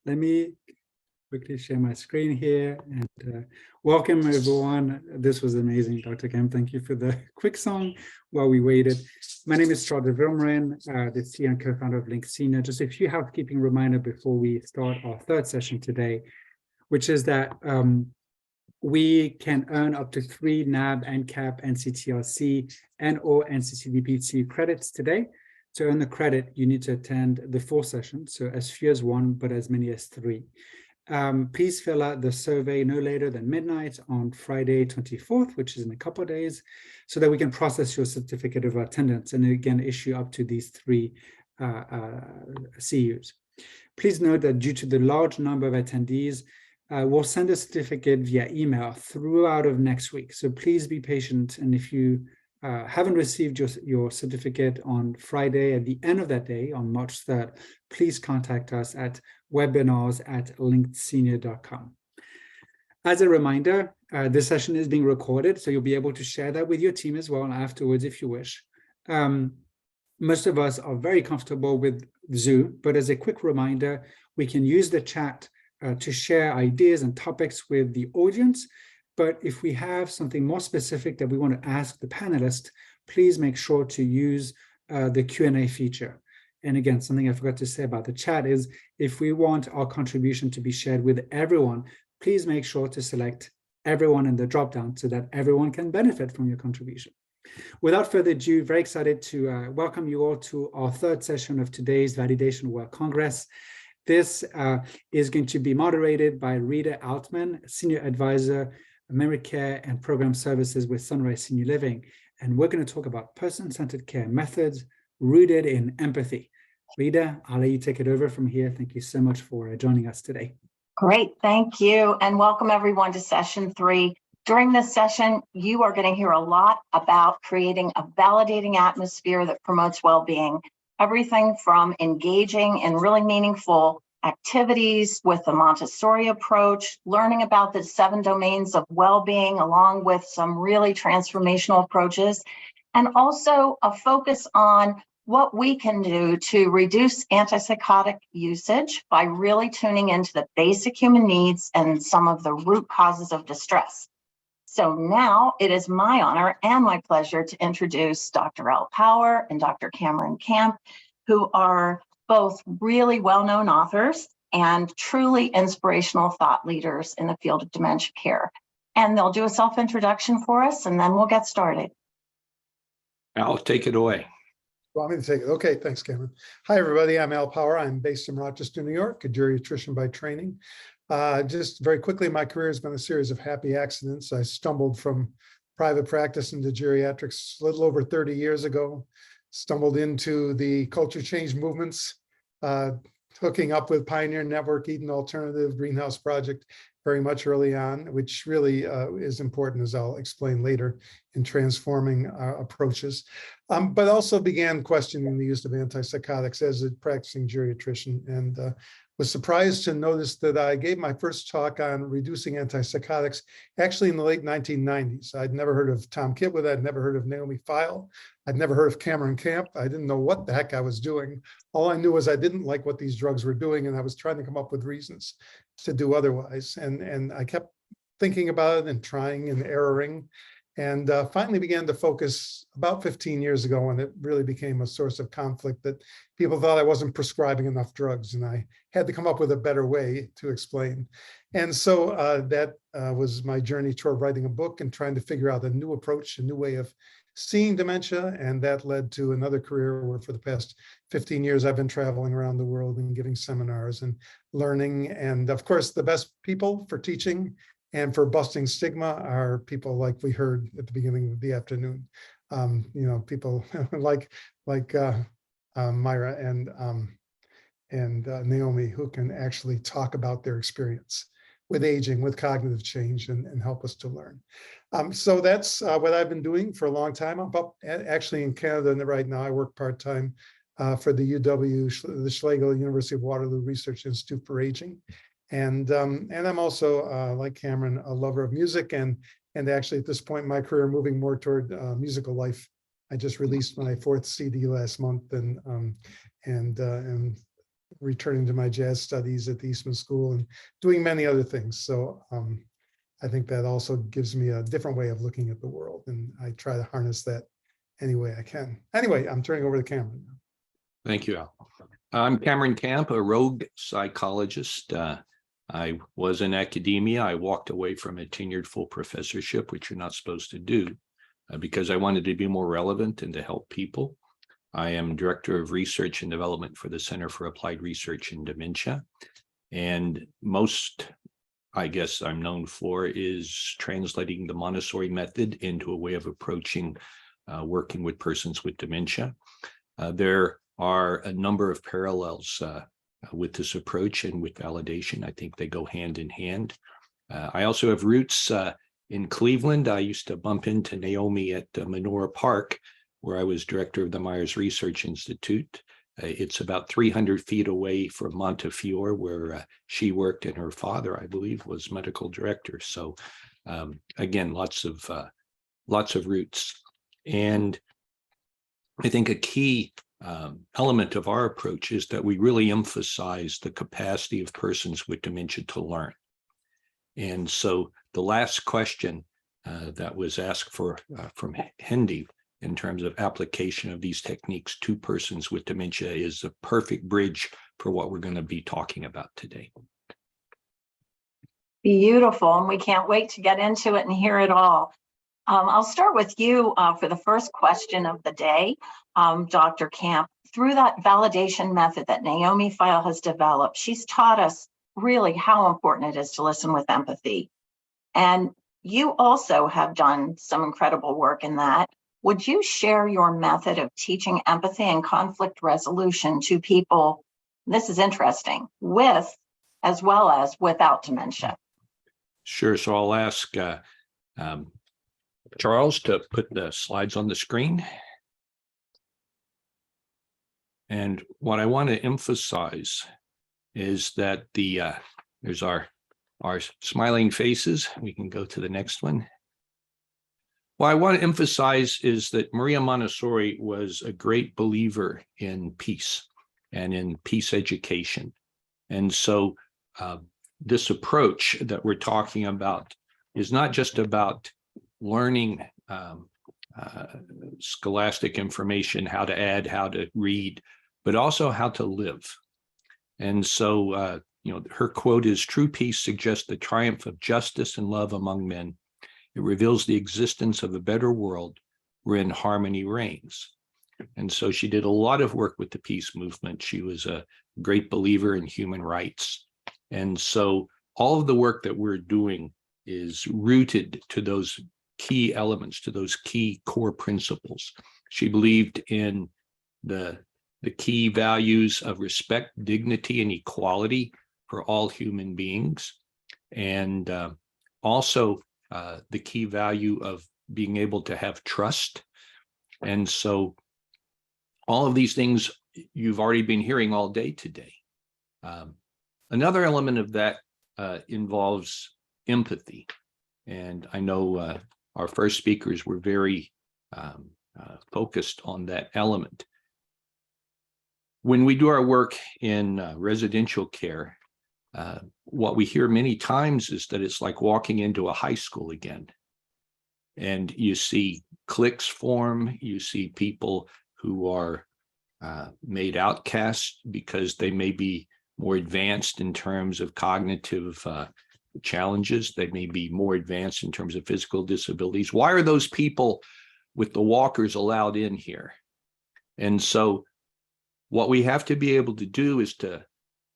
Let me quickly share my screen here and welcome everyone. This was amazing, Dr. Kemp. Thank you for the quick song while we waited. My name is Charles Vilmeren, the CEO and co-founder of Link Senior. Just a few housekeeping reminder before we start our third session today, which is that we can earn up to 3 NAB, NCAP, NCTRC, and or NCCDPC credits today. To earn the credit, you need to attend the full session, so as few as 1, but as many as 3. Please fill out the survey no later than midnight on Friday 24th, which is in a couple of days, so that we can process your certificate of attendance and again issue up to these 3 CUs. Please note that due to the large number of attendees, we'll send a certificate via email throughout of next week. So please be patient, and if you haven't received your certificate on Friday at the end of that day, on March 3rd, please contact us at webinars@linkedsenior.com. As a reminder, this session is being recorded, so you'll be able to share that with your team as well afterwards if you wish. Most of us are very comfortable with Zoom, but as a quick reminder, we can use the chat to share ideas and topics with the audience. But if we have something more specific that we want to ask the panelists, please make sure to use the Q&A feature. And again, something I forgot to say about the chat is if we want our contribution to be shared with everyone, please make sure to select everyone in the dropdown so that everyone can benefit from your contribution. Without further ado, very excited to welcome you all to our third session of today's Validation World Congress. This is going to be moderated by Rita Altman, Senior Advisor, Memory Care and Program Services with Sunrise Senior Living. And we're going to talk about person-centered care methods rooted in empathy. Rita, I'll let you take it over from here. Thank you so much for joining us today. Great, thank you. And welcome everyone to session 3. During this session, you are going to hear a lot about creating a validating atmosphere that promotes well-being. Everything from engaging in really meaningful activities with the Montessori approach, learning about the 7 domains of well-being, along with some really transformational approaches, and also a focus on what we can do to reduce antipsychotic usage by really tuning into the basic human needs and some of the root causes of distress. So now it is my honor and my pleasure to introduce Dr. L. Power and Dr. Cameron Camp, who are both really well-known authors and truly inspirational thought leaders in the field of dementia care. And they'll do a self-introduction for us, and then we'll get started. Al, take it away. Want me to take it? Okay, thanks, Cameron. Hi, everybody. I'm Al Power. I'm based in Rochester, New York, a geriatrician by training. Just very quickly, my career has been a series of happy accidents. I stumbled from private practice into geriatrics a little over 30 years ago, stumbled into the culture change movements, hooking up with Pioneer Network, Eden Alternative, Greenhouse Project very much early on, which really is important, as I'll explain later, in transforming approaches. But also began questioning the use of antipsychotics as a practicing geriatrician, and was surprised to notice that I gave my first talk on reducing antipsychotics actually in the late 1990s. I'd never heard of Tom Kitwood. I'd never heard of Naomi Feil. I'd never heard of Cameron Camp. I didn't know what the heck I was doing. All I knew was I didn't like what these drugs were doing, and I was trying to come up with reasons to do otherwise. And I kept thinking about it and trying and erroring, and finally began to focus about 15 years ago when it really became a source of conflict that people thought I wasn't prescribing enough drugs, and I had to come up with a better way to explain. And so that was my journey toward writing a book and trying to figure out a new approach, a new way of seeing dementia, and that led to another career where for the past 15 years I've been traveling around the world and giving seminars and learning. And of course, the best people for teaching and for busting stigma are people like we heard at the beginning of the afternoon. People like Myra and Naomi, who can actually talk about their experience with aging, with cognitive change, and help us to learn. So that's what I've been doing for a long time. I'm up actually in Canada right now. I work part-time for the UW, the Schlegel University of Waterloo Research Institute for Aging. And I'm also, like Cameron, a lover of music, and actually at this point in my career, moving more toward musical life. I just released my 4th CD last month, and returning to my jazz studies at the Eastman School and doing many other things. So I think that also gives me a different way of looking at the world, and I try to harness that any way I can. Anyway, I'm turning over to Cameron. Thank you, Al. I'm Cameron Camp, a rogue psychologist. I was in academia. I walked away from a tenured full professorship, which you're not supposed to do, because I wanted to be more relevant and to help people. I am Director of Research and Development for the Center for Applied Research in Dementia. And most, I guess, I'm known for is translating the Montessori method into a way of approaching working with persons with dementia. There are a number of parallels with this approach and with validation. I think they go hand in hand. I also have roots in Cleveland. I used to bump into Naomi at Menorah Park, where I was director of the Myers Research Institute. It's about 300 feet away from Montefiore, where she worked, and her father, I believe, was medical director. So again, lots of roots. And I think a key element of our approach is that we really emphasize the capacity of persons with dementia to learn. And so the last question that was asked for from Hendy in terms of application of these techniques to persons with dementia is a perfect bridge for what we're going to be talking about today. Beautiful, and we can't wait to get into it and hear it all. I'll start with you for the first question of the day, Dr. Camp. Through that validation method that Naomi Feil has developed, she's taught us really how important it is to listen with empathy. And you also have done some incredible work in that. Would you share your method of teaching empathy and conflict resolution to people, this is interesting, with as well as without dementia? Sure. So I'll ask Charles to put the slides on the screen. And what I want to emphasize is that there's our smiling faces. We can go to the next one. What I want to emphasize is that Maria Montessori was a great believer in peace and in peace education. And so this approach that we're talking about is not just about learning scholastic information, how to add, how to read, but also how to live. And so, her quote is, "True peace suggests the triumph of justice and love among men. It reveals the existence of a better world wherein harmony reigns." And so she did a lot of work with the peace movement. She was a great believer in human rights. And so all of the work that we're doing is rooted to those key elements, to those key core principles. She believed in the key values of respect, dignity, and equality for all human beings. And also the key value of being able to have trust. And so all of these things you've already been hearing all day today. Another element of that involves empathy. And I know our first speakers were very focused on that element. When we do our work in residential care, what we hear many times is that it's like walking into a high school again. And you see cliques form, you see people who are made outcasts because they may be more advanced in terms of cognitive challenges. They may be more advanced in terms of physical disabilities. Why are those people with the walkers allowed in here? And so what we have to be able to do is to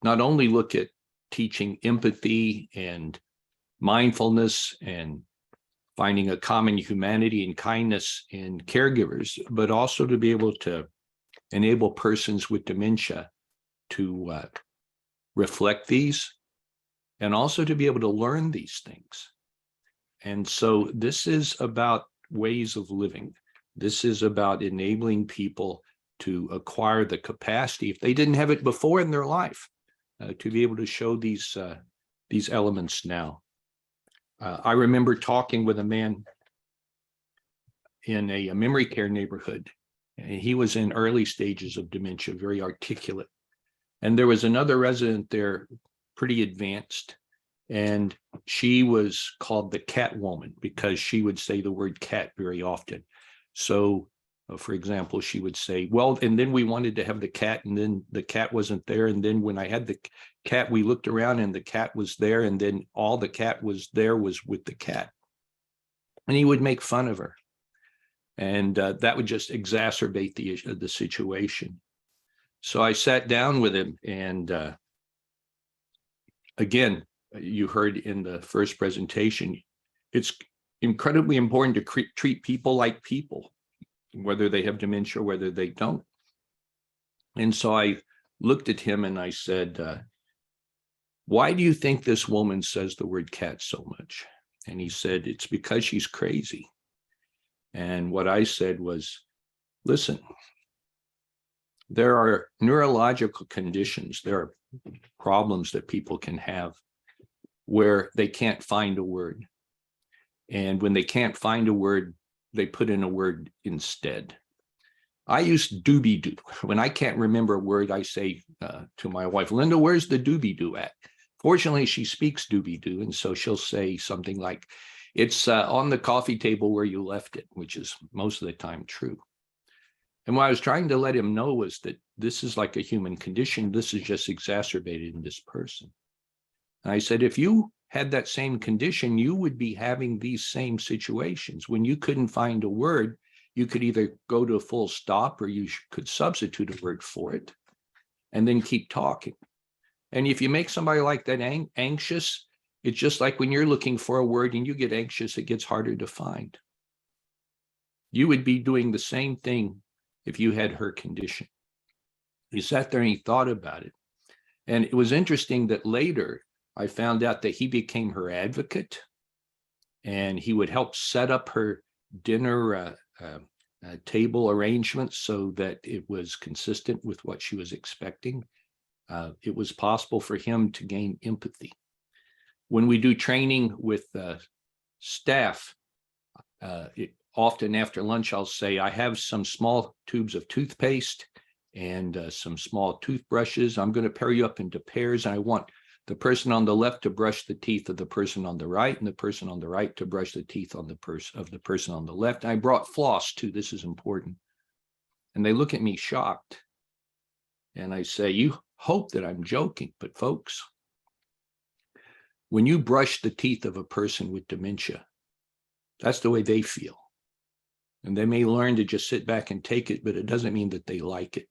not only look at teaching empathy and mindfulness and finding a common humanity and kindness in caregivers, but also to be able to enable persons with dementia to reflect these and also to be able to learn these things. And so this is about ways of living. This is about enabling people to acquire the capacity, if they didn't have it before in their life, to be able to show these elements now. I remember talking with a man in a memory care neighborhood. He was in early stages of dementia, very articulate. And there was another resident there, pretty advanced, and she was called the cat woman because she would say the word cat very often. So, for example, she would say, well, and then we wanted to have the cat, and then the cat wasn't there. And then when I had the cat, we looked around and the cat was there. And then all the cat was there was with the cat. And he would make fun of her. And that would just exacerbate the situation. So I sat down with him, and again, you heard in the first presentation, it's incredibly important to treat people like people, whether they have dementia or whether they don't. And so I looked at him and I said, why do you think this woman says the word cat so much? And he said, it's because she's crazy. And what I said was, listen, there are neurological conditions, there are problems that people can have where they can't find a word. And when they can't find a word, they put in a word instead. I use doobie-doo. When I can't remember a word, I say to my wife, Linda, where's the doobie-doo at? Fortunately, she speaks doobie-doo, and so she'll say something like, it's on the coffee table where you left it, which is most of the time true. And what I was trying to let him know was that this is like a human condition. This is just exacerbated in this person. And I said, if you had that same condition, you would be having these same situations. When you couldn't find a word, you could either go to a full stop or you could substitute a word for it and then keep talking. And if you make somebody like that anxious, it's just like when you're looking for a word and you get anxious, it gets harder to find. You would be doing the same thing if you had her condition. He sat there and he thought about it. And it was interesting that later I found out that he became her advocate, and he would help set up her dinner table arrangements so that it was consistent with what she was expecting. It was possible for him to gain empathy. When we do training with staff, often after lunch, I'll say, I have some small tubes of toothpaste and some small toothbrushes. I'm going to pair you up into pairs. And I want the person on the left to brush the teeth of the person on the right, and the person on the right to brush the teeth on the person on the left. And I brought floss too. This is important. And they look at me shocked. And I say, you hope that I'm joking, but folks, when you brush the teeth of a person with dementia, that's the way they feel. And they may learn to just sit back and take it, but it doesn't mean that they like it.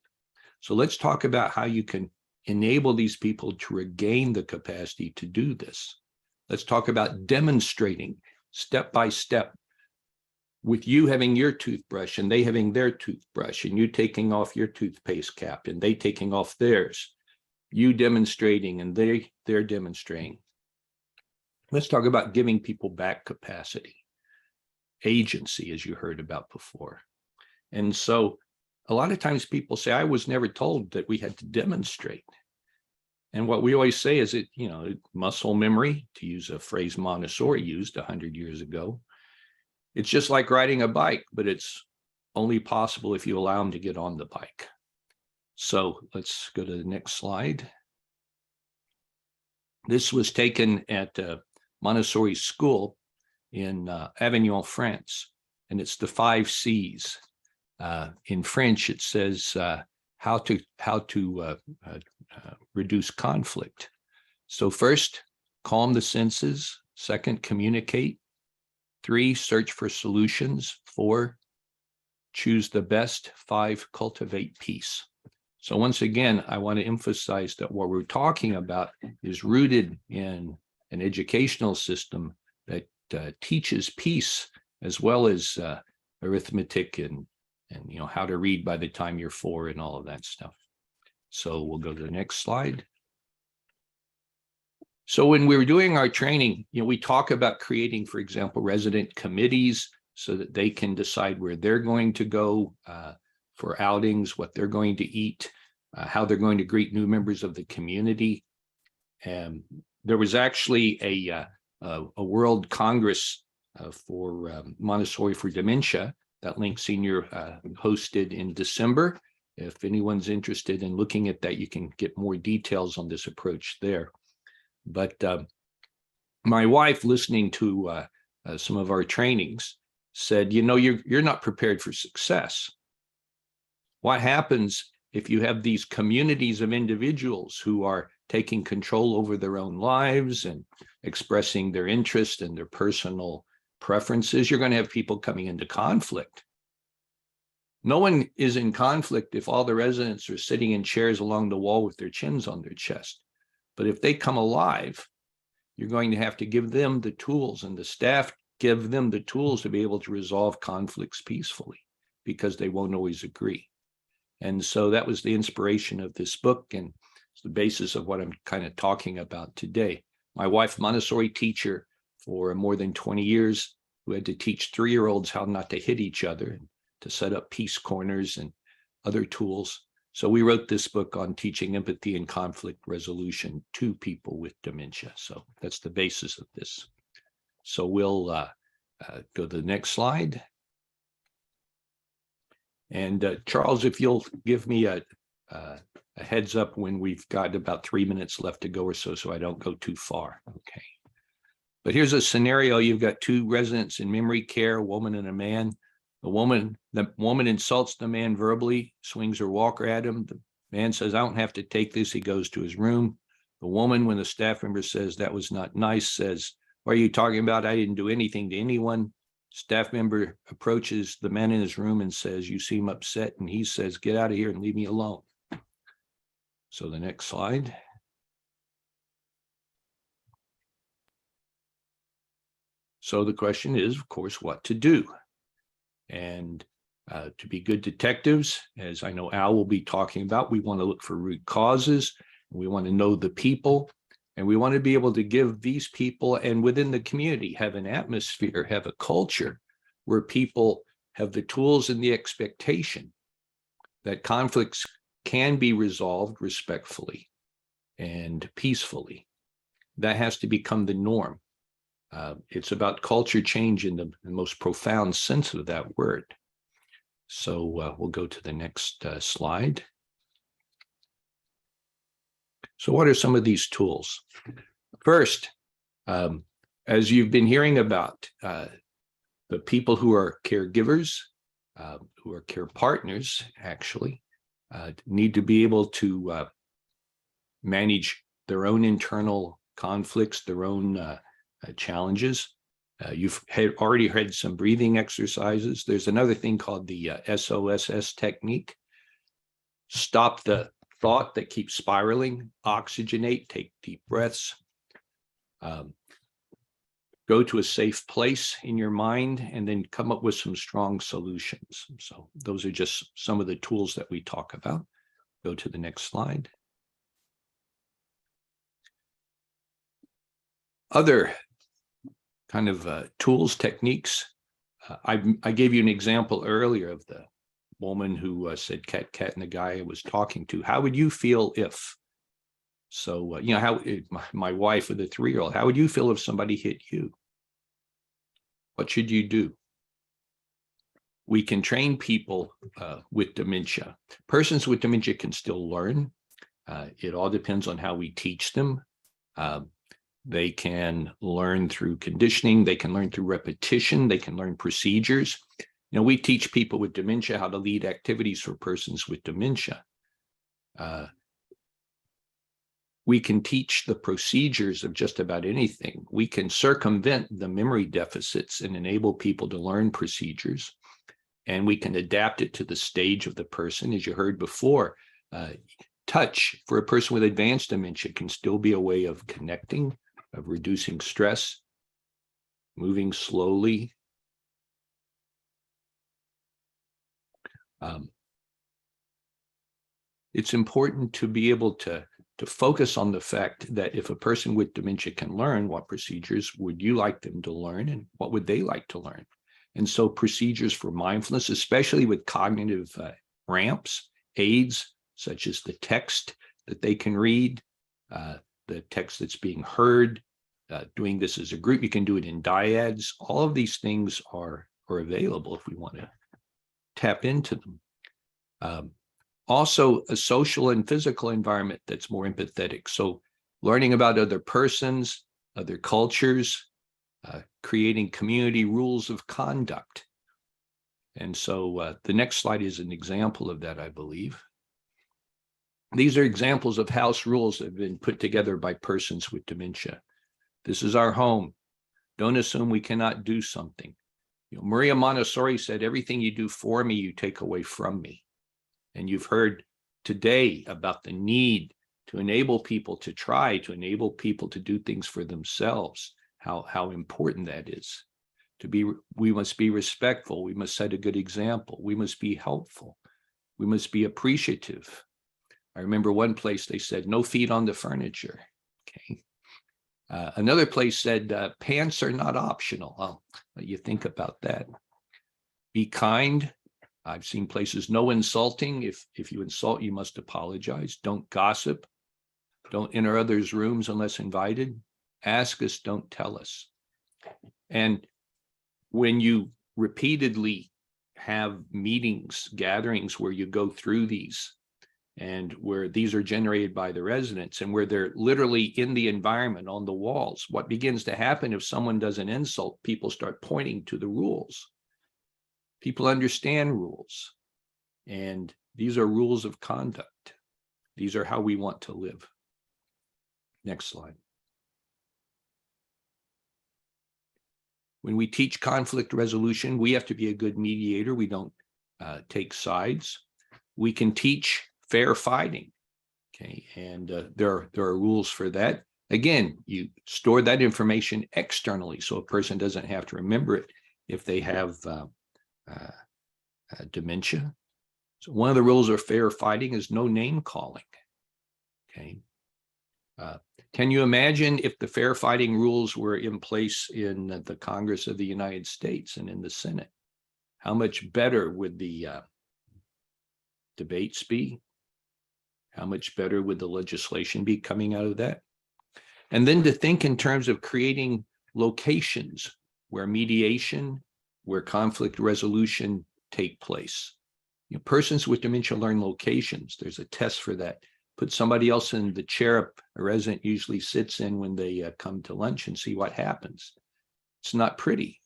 So let's talk about how you can enable these people to regain the capacity to do this. Let's talk about demonstrating step by step with you having your toothbrush and they having their toothbrush, and you taking off your toothpaste cap and they taking off theirs, you demonstrating and they're demonstrating. Let's talk about giving people back capacity, agency, as you heard about before. And so a lot of times people say, I was never told that we had to demonstrate. And what we always say is it, muscle memory, to use a phrase Montessori used 100 years ago. It's just like riding a bike, but it's only possible if you allow them to get on the bike. So let's go to the next slide. This was taken at Montessori school in Avignon, France, and it's the 5 C's. In French, it says how to reduce conflict. So first, calm the senses. Second, communicate. 3, search for solutions. 4, choose the best. 5, cultivate peace. So once again, I want to emphasize that what we're talking about is rooted in an educational system that teaches peace as well as arithmetic and how to read by the time you're 4 and all of that stuff. So we'll go to the next slide. So when we were doing our training, we talk about creating, for example, resident committees so that they can decide where they're going to go for outings, what they're going to eat, how they're going to greet new members of the community. And there was actually a World Congress for Montessori for Dementia that Link Senior hosted in December. If anyone's interested in looking at that, you can get more details on this approach there. But my wife, listening to some of our trainings, said, you know, you're not prepared for success. What happens if you have these communities of individuals who are taking control over their own lives and expressing their interest and their personal preferences? You're going to have people coming into conflict. No one is in conflict if all the residents are sitting in chairs along the wall with their chins on their chest. But if they come alive, you're going to have to give them the tools, and the staff give them the tools to be able to resolve conflicts peacefully, because they won't always agree. And so that was the inspiration of this book, and it's the basis of what I'm kind of talking about today. My wife, Montessori teacher for more than 20 years, who had to teach 3-year-olds how not to hit each other and to set up peace corners and other tools. So we wrote this book on teaching empathy and conflict resolution to people with dementia. So that's the basis of this. So we'll go to the next slide. And Charles, if you'll give me a heads up when we've got about 3 minutes left to go or so I don't go too far. Okay. But here's a scenario. You've got 2 residents in memory care, a woman and a man. The woman insults the man verbally, swings her walker at him. The man says, I don't have to take this. He goes to his room. The woman, when the staff member says that was not nice, says, what are you talking about? I didn't do anything to anyone. Staff member approaches the man in his room and says, you seem upset. And he says, get out of here and leave me alone. So the next slide. So the question is, of course, what to do. And to be good detectives, as I know Al will be talking about, we want to look for root causes. We want to know the people, and we want to be able to give these people, and within the community, have an atmosphere, have a culture where people have the tools and the expectation that conflicts can be resolved respectfully and peacefully. That has to become the norm. It's about culture change in the most profound sense of that word. So we'll go to the next slide. So what are some of these tools? First, as you've been hearing about, the people who are caregivers, who are care partners, actually, need to be able to manage their own internal conflicts, their own challenges. You've already had some breathing exercises. There's another thing called the SOSS technique. Stop the thought that keeps spiraling, oxygenate, take deep breaths, go to a safe place in your mind, and then come up with some strong solutions. So those are just some of the tools that we talk about. Go to the next slide. Other kind of tools, techniques. I gave you an example earlier of the woman who said cat, cat, and the guy I was talking to. How would you feel if? So, you know, how my wife with a 3-year-old, how would you feel if somebody hit you? What should you do? We can train people with dementia. Persons with dementia can still learn. It all depends on how we teach them. They can learn through conditioning. They can learn through repetition. They can learn procedures. You know, we teach people with dementia how to lead activities for persons with dementia. We can teach the procedures of just about anything. We can circumvent the memory deficits and enable people to learn procedures. And we can adapt it to the stage of the person. As you heard before, touch for a person with advanced dementia can still be a way of connecting, of reducing stress, moving slowly. It's important to be able to focus on the fact that if a person with dementia can learn, what procedures would you like them to learn, and what would they like to learn? And so procedures for mindfulness, especially with cognitive ramps, aids, such as the text that they can read, the text that's being heard, doing this as a group. You can do it in dyads. All of these things are available if we want to tap into them. Also, a social and physical environment that's more empathetic. So learning about other persons, other cultures, creating community rules of conduct. And so the next slide is an example of that, I believe. These are examples of house rules that have been put together by persons with dementia. This is our home. Don't assume we cannot do something. Maria Montessori said, everything you do for me, you take away from me. And you've heard today about the need to enable people to try, to enable people to do things for themselves, how important that is. We must be respectful. We must set a good example. We must be helpful. We must be appreciative. I remember one place they said, no feet on the furniture. Okay. Another place said, pants are not optional. I'll let you think about that. Be kind. I've seen places, no insulting. If you insult, you must apologize. Don't gossip. Don't enter others' rooms unless invited. Ask us, don't tell us. And when you repeatedly have meetings, gatherings where you go through these, and where these are generated by the residents, and where they're literally in the environment on the walls, what begins to happen if someone does an insult, people start pointing to the rules. People understand rules, and these are rules of conduct. These are how we want to live. Next slide. When we teach conflict resolution, we have to be a good mediator. We don't take sides. We can teach fair fighting, okay? And there are rules for that. Again, you store that information externally so a person doesn't have to remember it if they have dementia. So one of the rules of fair fighting is no name calling, okay? Can you imagine if the fair fighting rules were in place in the Congress of the United States and in the Senate? How much better would the debates be? How much better would the legislation be coming out of that? And then to think in terms of creating locations where mediation, where conflict resolution take place. Persons with dementia learn locations. There's a test for that. Put somebody else in the chair a resident usually sits in when they come to lunch and see what happens. It's not pretty.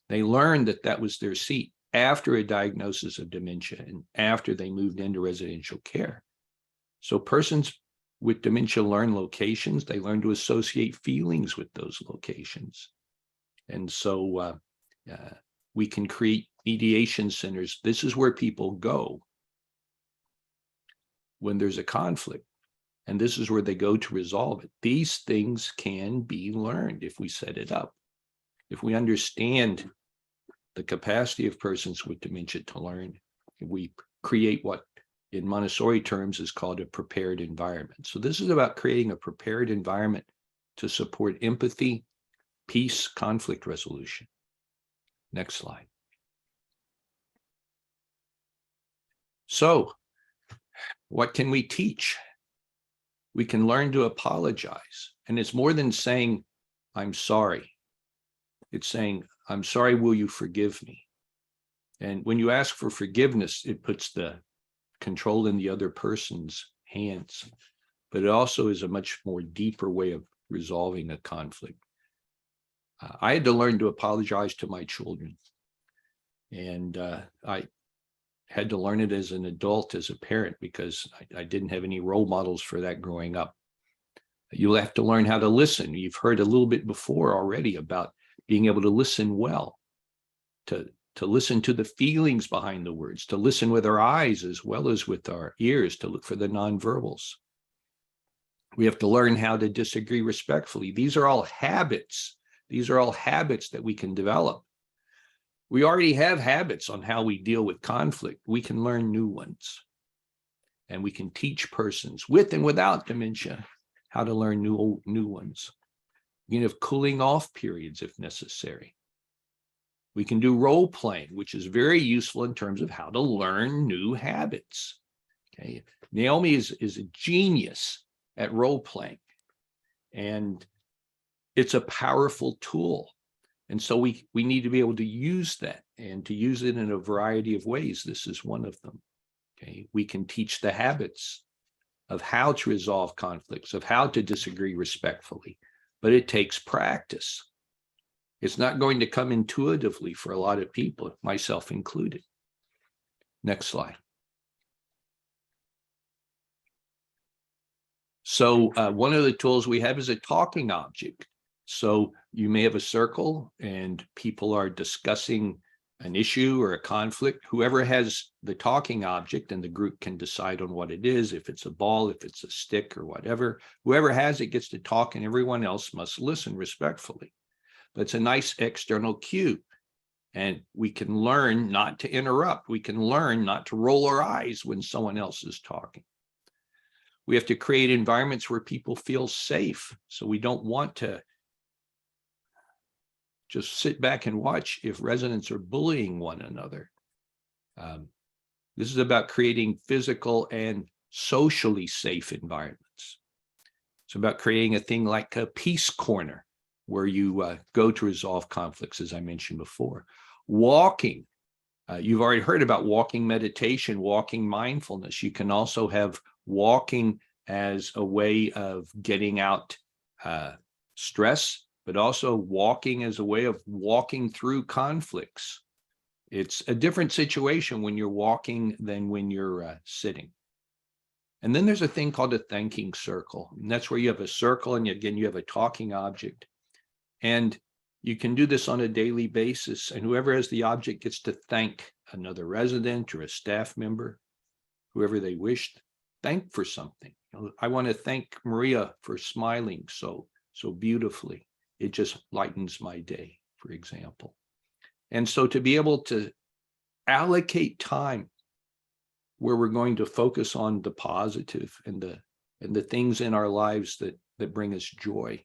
They learned that was their seat after a diagnosis of dementia and after they moved into residential care. So persons with dementia learn locations. They learn to associate feelings with those locations. And so we can create mediation centers. This is where people go when there's a conflict, and this is where they go to resolve it. These things can be learned if we set it up. If we understand the capacity of persons with dementia to learn, we create what in Montessori terms is called a prepared environment. So this is about creating a prepared environment to support empathy, peace, conflict resolution. Next slide. So what can we teach? We can learn to apologize. And it's more than saying, I'm sorry. It's saying, I'm sorry, will you forgive me? And when you ask for forgiveness, it puts the control in the other person's hands. But it also is a much more deeper way of resolving a conflict. I had to learn to apologize to my children. And I had to learn it as an adult, as a parent, because I didn't have any role models for that growing up. You'll have to learn how to listen. You've heard a little bit before already about being able to listen well, to listen to the feelings behind the words, to listen with our eyes as well as with our ears, to look for the nonverbals. We have to learn how to disagree respectfully. These are all habits. These are all habits that we can develop. We already have habits on how we deal with conflict. We can learn new ones. And we can teach persons with and without dementia how to learn new ones. We can have cooling off periods if necessary. We can do role playing, which is very useful in terms of how to learn new habits. Okay. Naomi is a genius at role playing, and it's a powerful tool. And so we need to be able to use that, and to use it in a variety of ways. This is one of them. Okay, we can teach the habits of how to resolve conflicts, of how to disagree respectfully, but it takes practice. It's not going to come intuitively for a lot of people, myself included. Next slide. So one of the tools we have is a talking object. So you may have a circle and people are discussing an issue or a conflict. Whoever has the talking object, and the group can decide on what it is, if it's a ball, if it's a stick or whatever, whoever has it gets to talk and everyone else must listen respectfully. But it's a nice external cue. And we can learn not to interrupt. We can learn not to roll our eyes when someone else is talking. We have to create environments where people feel safe. So we don't want to just sit back and watch if residents are bullying one another. This is about creating physical and socially safe environments. It's about creating a thing like a peace corner where you go to resolve conflicts, as I mentioned before. Walking. You've already heard about walking meditation, walking mindfulness. You can also have walking as a way of getting out stress, but also walking as a way of walking through conflicts. It's a different situation when you're walking than when you're sitting. And then there's a thing called a thanking circle. And that's where you have a circle and again, you have a talking object. And you can do this on a daily basis. And whoever has the object gets to thank another resident or a staff member, whoever they wished, thank for something. I want to thank Maria for smiling so beautifully. It just lightens my day, for example. And so to be able to allocate time where we're going to focus on the positive and the things in our lives that bring us joy,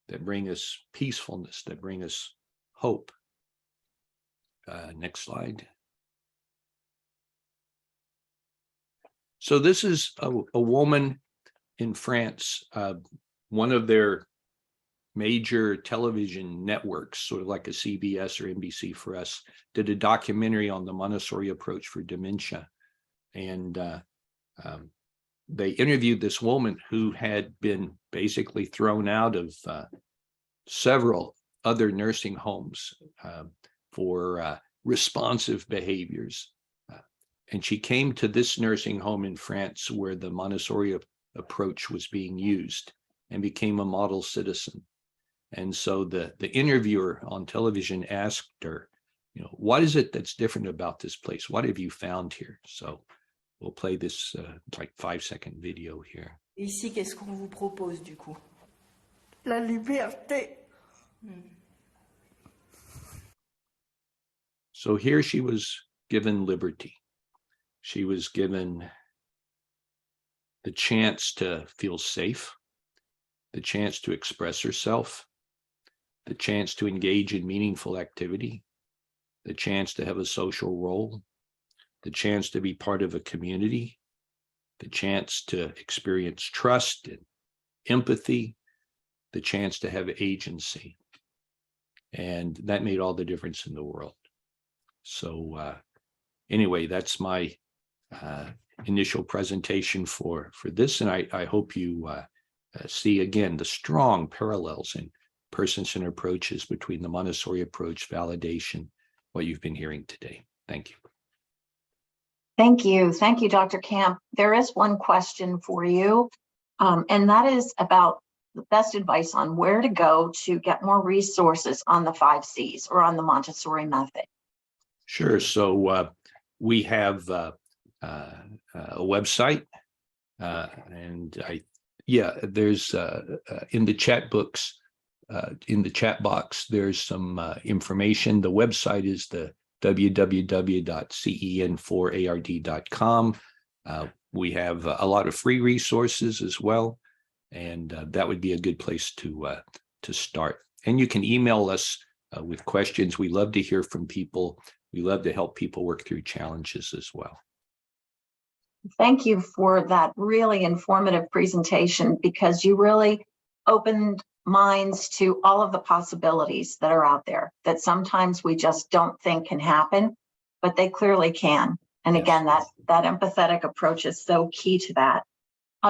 that bring us peacefulness, that bring us hope. Next slide. So this is a woman in France, one of their major television networks, sort of like a CBS or NBC for us, did a documentary on the Montessori approach for dementia. And they interviewed this woman who had been basically thrown out of several other nursing homes for responsive behaviors. And she came to this nursing home in France where the Montessori approach was being used and became a model citizen. And so the interviewer on television asked her, what is it that's different about this place? What have you found here? So we'll play this like 5-second video here. Ici, qu'est-ce qu'on vous propose du coup? La liberté. So here she was given liberty. She was given the chance to feel safe, the chance to express herself, the chance to engage in meaningful activity, the chance to have a social role, the chance to be part of a community, the chance to experience trust and empathy, the chance to have agency. And that made all the difference in the world. So anyway, that's my initial presentation for this. And I hope you see again the strong parallels in person-centered approaches between the Montessori approach, validation, what you've been hearing today. Thank you. Thank you. Thank you, Dr. Camp. There is one question for you, and that is about the best advice on where to go to get more resources on the 5 C's or on the Montessori method. Sure. So we have a website, and there's in the chat books, in the chat box, there's some information. The website is the www.cen4ard.com. We have a lot of free resources as well, and that would be a good place to start. And you can email us with questions. We love to hear from people. We love to help people work through challenges as well. Thank you for that really informative presentation, because you really opened minds to all of the possibilities that are out there that sometimes we just don't think can happen, but they clearly can. And Yes. again, that empathetic approach is so key to that.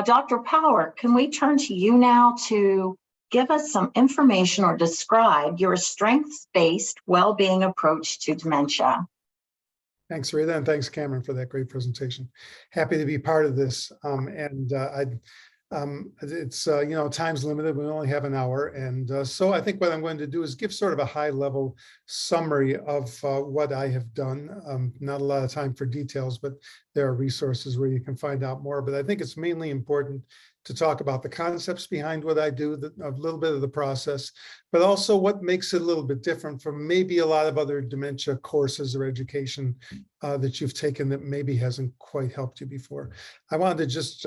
Dr. Power, can we turn to you now to give us some information or describe your strengths-based well-being approach to dementia? Thanks, Rita, and thanks, Cameron, for that great presentation. Happy to be part of this. It's, time's limited. We only have an hour. And so I think what I'm going to do is give sort of a high level summary of what I have done. Not a lot of time for details, but there are resources where you can find out more. But I think it's mainly important to talk about the concepts behind what I do, a little bit of the process, but also what makes it a little bit different from maybe a lot of other dementia courses or education that you've taken that maybe hasn't quite helped you before. I wanted to just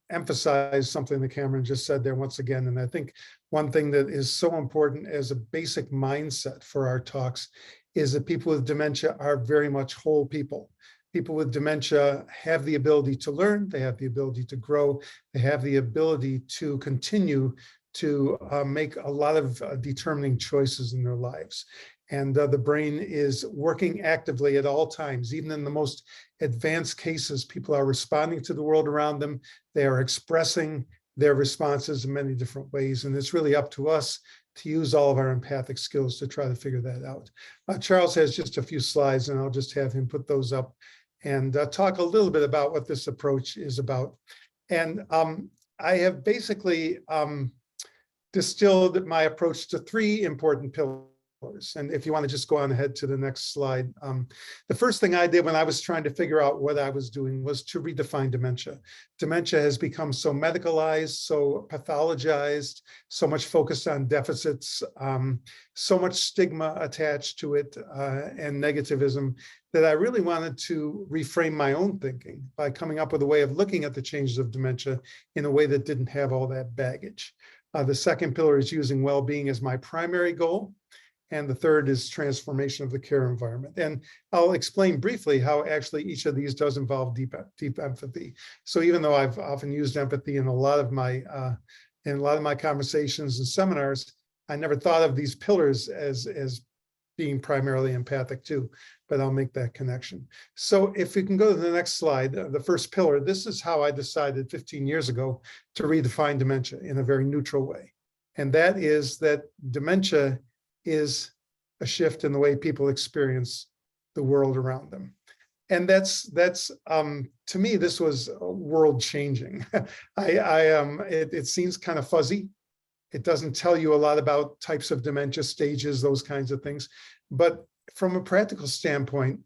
emphasize something that Cameron just said there once again. And I think one thing that is so important as a basic mindset for our talks is that people with dementia are very much whole people. People with dementia have the ability to learn, they have the ability to grow, they have the ability to continue to make a lot of determining choices in their lives. And the brain is working actively at all times. Even in the most advanced cases, people are responding to the world around them. They are expressing their responses in many different ways. And it's really up to us to use all of our empathic skills to try to figure that out. Charles has just a few slides, and I'll just have him put those up and talk a little bit about what this approach is about. And I have basically distilled my approach to three important pillars. And if you want to just go on ahead to the next slide. The first thing I did when I was trying to figure out what I was doing was to redefine dementia. Dementia has become so medicalized, so pathologized, so much focused on deficits, so much stigma attached to it and negativism that I really wanted to reframe my own thinking by coming up with a way of looking at the changes of dementia in a way that didn't have all that baggage. The second pillar is using well-being as my primary goal. And the third is transformation of the care environment. And I'll explain briefly how actually each of these does involve deep empathy. So even though I've often used empathy in a lot of my conversations and seminars, I never thought of these pillars as being primarily empathic too, but I'll make that connection. So if we can go to the next slide, the first pillar, this is how I decided 15 years ago to redefine dementia in a very neutral way. And that is that dementia is a shift in the way people experience the world around them. And that's to me, this was world changing. It seems kind of fuzzy. It doesn't tell you a lot about types of dementia stages, those kinds of things. But from a practical standpoint,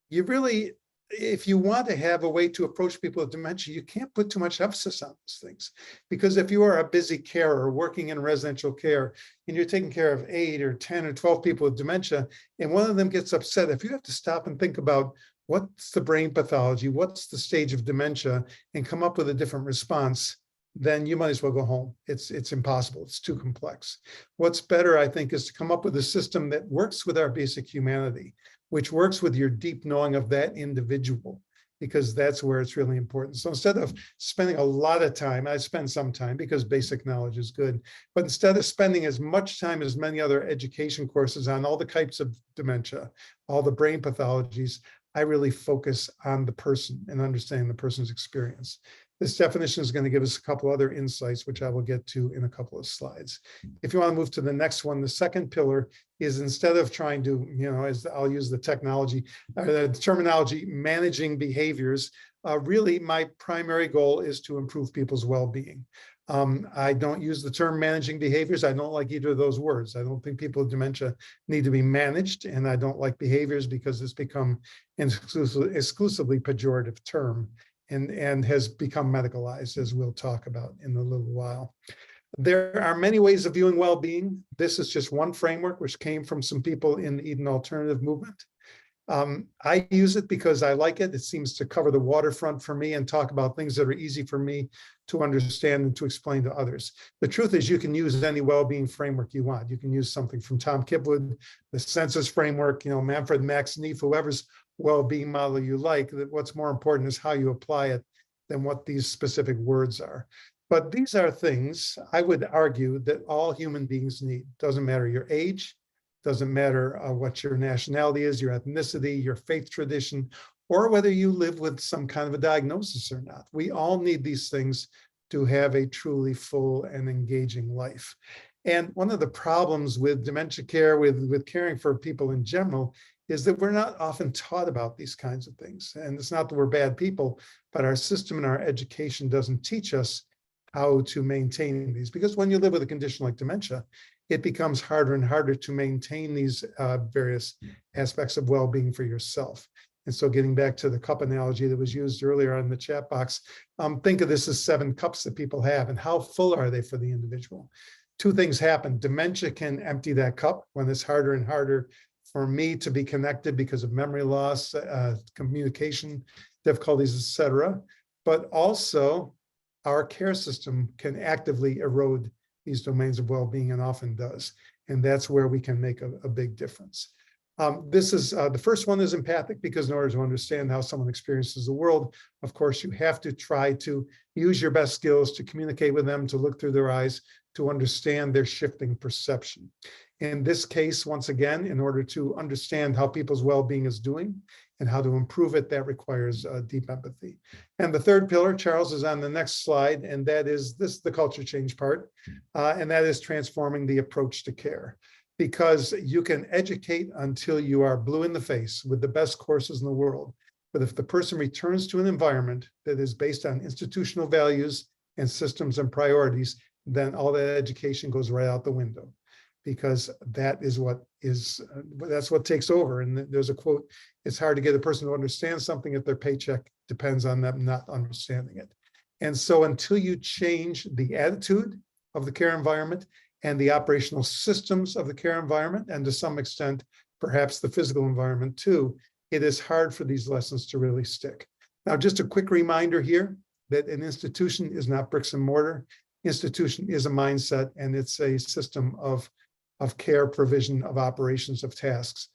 you really, if you want to have a way to approach people with dementia, you can't put too much emphasis on those things. Because if you are a busy carer working in residential care and you're taking care of 8 or 10 or 12 people with dementia, and one of them gets upset, if you have to stop and think about what's the brain pathology, what's the stage of dementia, and come up with a different response, then you might as well go home. It's impossible. It's too complex. What's better, I think, is to come up with a system that works with our basic humanity, which works with your deep knowing of that individual, because that's where it's really important. So instead of spending a lot of time, I spend some time because basic knowledge is good, but instead of spending as much time as many other education courses on all the types of dementia, all the brain pathologies, I really focus on the person and understanding the person's experience. This definition is going to give us a couple other insights, which I will get to in a couple of slides. If you want to move to the next one, the second pillar is, instead of trying to, as I'll use the terminology, managing behaviors, really my primary goal is to improve people's well-being. I don't use the term managing behaviors. I don't like either of those words. I don't think people with dementia need to be managed, and I don't like behaviors because it's become an exclusively pejorative term and has become medicalized, as we'll talk about in a little while. There are many ways of viewing well-being. This is just one framework which came from some people in the Eden Alternative movement. I use it because I like it. It seems to cover the waterfront for me and talk about things that are easy for me to understand and to explain to others. The truth is, you can use any well-being framework you want. You can use something from Tom Kipwood, the census framework, Manfred Max Neef, whoever's well-being model you like. That what's more important is how you apply it than what these specific words are. But these are things I would argue that all human beings need. Doesn't matter your age, doesn't matter what your nationality is, your ethnicity, your faith tradition. or whether you live with some kind of a diagnosis or not. We all need these things to have a truly full and engaging life. And one of the problems with dementia care, with caring for people in general, is that we're not often taught about these kinds of things. And it's not that we're bad people, but our system and our education doesn't teach us how to maintain these. Because when you live with a condition like dementia, it becomes harder and harder to maintain these various aspects of well-being for yourself. And so getting back to the cup analogy that was used earlier in the chat box, think of this as 7 cups that people have, and how full are they for the individual? 2 things happen. Dementia can empty that cup when it's harder and harder for me to be connected because of memory loss, communication difficulties, etc. But also our care system can actively erode these domains of well-being, and often does. And that's where we can make a big difference. This is the first one is empathic, because in order to understand how someone experiences the world, of course, you have to try to use your best skills to communicate with them, to look through their eyes, to understand their shifting perception. In this case, once again, in order to understand how people's well-being is doing and how to improve it, that requires deep empathy. And the third pillar, Charles, is on the next slide, and that is the culture change part, and that is transforming the approach to care. Because you can educate until you are blue in the face with the best courses in the world. But if the person returns to an environment that is based on institutional values and systems and priorities, then all that education goes right out the window, because that is that's what takes over. And there's a quote, it's hard to get a person to understand something if their paycheck depends on them not understanding it. And so until you change the attitude of the care environment and the operational systems of the care environment, and to some extent, perhaps the physical environment too, it is hard for these lessons to really stick. Now, just a quick reminder here that an institution is not bricks and mortar. Institution is a mindset, and it's a system of care, provision of operations, of tasks.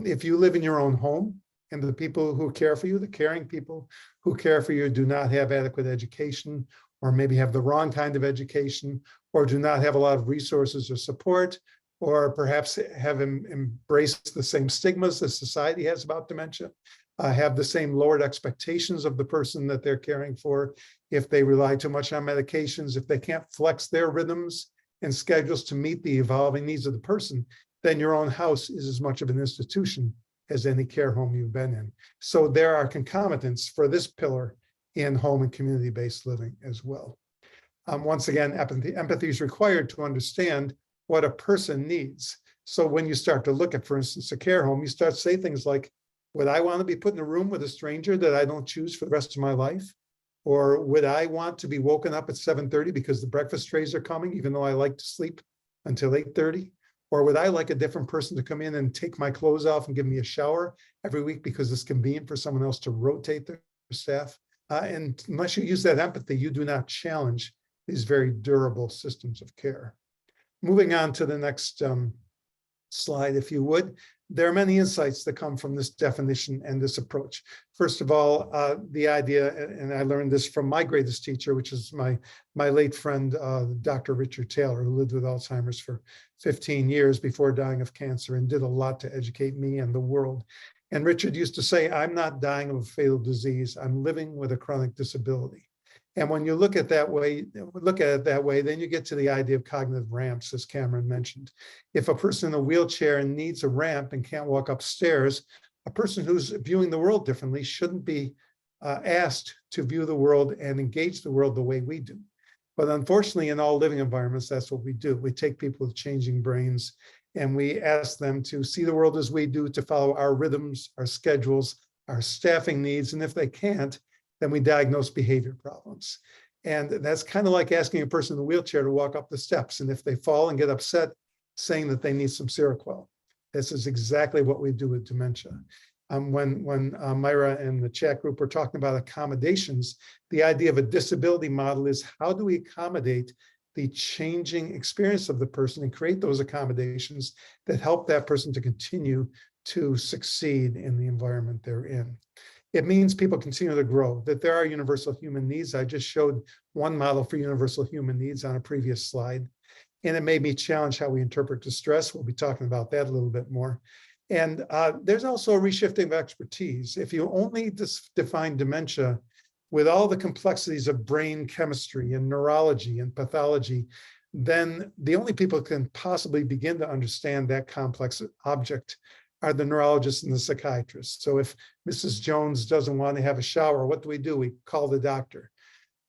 If you live in your own home and the people who care for you, the caring people who care for you, do not have adequate education, or maybe have the wrong kind of education, or do not have a lot of resources or support, or perhaps have embraced the same stigmas that society has about dementia, have the same lowered expectations of the person that they're caring for, if they rely too much on medications, if they can't flex their rhythms and schedules to meet the evolving needs of the person, then your own house is as much of an institution as any care home you've been in. So there are concomitants for this pillar in home and community-based living as well. Once again, empathy is required to understand what a person needs. So when you start to look at, for instance, a care home, you start to say things like, would I want to be put in a room with a stranger that I don't choose for the rest of my life? Or would I want to be woken up at 7:30 because the breakfast trays are coming, even though I like to sleep until 8:30? Or would I like a different person to come in and take my clothes off and give me a shower every week because it's convenient for someone else to rotate their staff? And unless you use that empathy, you do not challenge these very durable systems of care. Moving on to the next slide, if you would. There are many insights that come from this definition and this approach. First of all, the idea, and I learned this from my greatest teacher, which is my late friend, Dr. Richard Taylor, who lived with Alzheimer's for 15 years before dying of cancer and did a lot to educate me and the world. And Richard used to say, I'm not dying of a fatal disease, I'm living with a chronic disability. And when you look at it that way, then you get to the idea of cognitive ramps, as Cameron mentioned. If a person in a wheelchair needs a ramp and can't walk upstairs, a person who's viewing the world differently shouldn't be asked to view the world and engage the world the way we do. But unfortunately, in all living environments, that's what we do. We take people with changing brains and we ask them to see the world as we do, to follow our rhythms, our schedules, our staffing needs. And if they can't, then we diagnose behavior problems. And that's kind of like asking a person in a wheelchair to walk up the steps. And if they fall and get upset, saying that they need some Seroquel. This is exactly what we do with dementia. When Myra and the chat group were talking about accommodations, the idea of a disability model is, how do we accommodate the changing experience of the person and create those accommodations that help that person to continue to succeed in the environment they're in. It means people continue to grow, that there are universal human needs. I just showed one model for universal human needs on a previous slide, and it made me challenge how we interpret distress. We'll be talking about that a little bit more. And there's also a reshifting of expertise. If you only define dementia with all the complexities of brain chemistry and neurology and pathology, then the only people who can possibly begin to understand that complex object are the neurologists and the psychiatrists. So if Mrs. Jones doesn't want to have a shower, what do? We call the doctor.